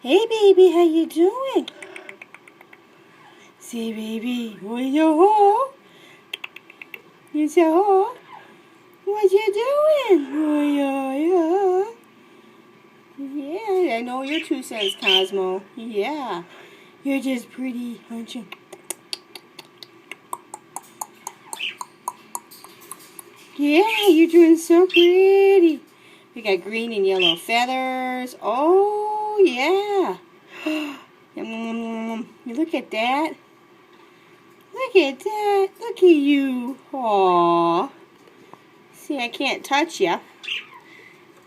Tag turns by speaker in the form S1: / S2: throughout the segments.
S1: Hey, baby, how you doing? Say, baby, what you ho? You say ho? What you doing? Oh, yeah, I know your 2 cents, Cosmo. Yeah, you're just pretty, aren't you? Yeah, you're doing so pretty. We got green and yellow feathers. Oh, yeah. You look at that. Look at that. Look at you. Aww. See, I can't touch you,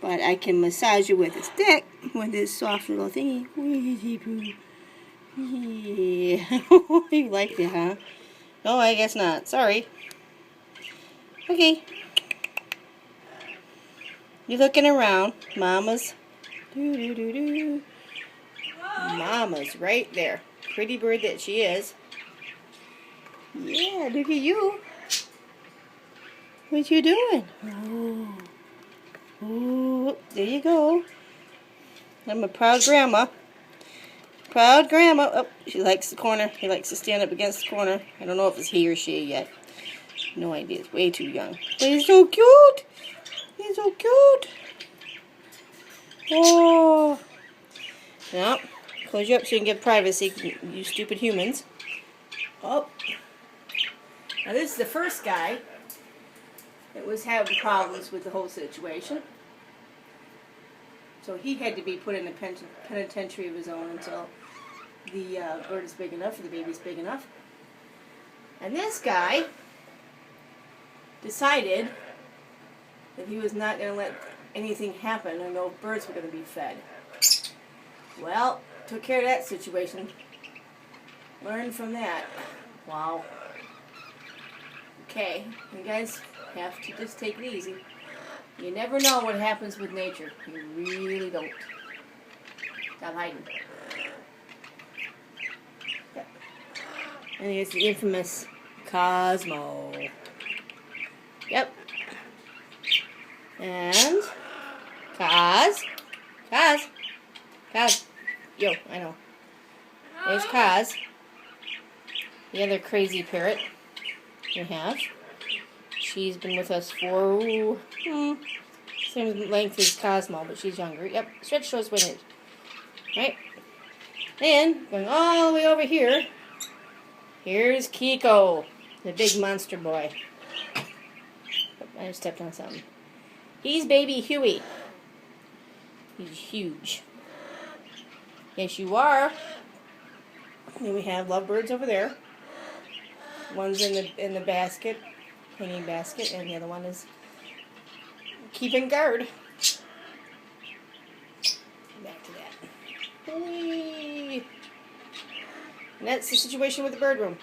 S1: but I can massage you with a stick with this soft little thingy. Yeah. You like that, huh? No, I guess not. Sorry. Okay. You're looking around. Mama's. Mama's right there. Pretty bird that she is. Yeah, look at you. What you doing? Oh. Oh, there you go. I'm a proud grandma. Proud grandma. Oh, she likes the corner. He likes to stand up against the corner. I don't know if it's he or she yet. No idea. It's way too young. But he's so cute. He's so cute. Oh. Now, close you up so you can get privacy, you stupid humans. Oh. Now this is the first guy that was having problems with the whole situation. So he had to be put in a penitentiary of his own until the bird is big enough, or the baby's big enough. And this guy decided that he was not going to let anything happen and no birds were going to be fed. Well, took care of that situation. Learned from that. Wow. Okay, you guys have to just take it easy. You never know what happens with nature. You really don't. Stop hiding. Yep. And here's the infamous Cosmo. Yep. And Cos. Yo, I know. There's Cos. The other crazy parrot we have. She's been with us for same length as Cosmo, but she's younger. Yep, stretch those wings. Right? And going all the way over here, here's Kiko, the big monster boy. Oh, I just stepped on something. He's baby Huey. He's huge. Yes, you are. And we have lovebirds over there. One's in the basket, hanging basket, and the other one is keeping guard. Back to that. Whee! And that's the situation with the bird room.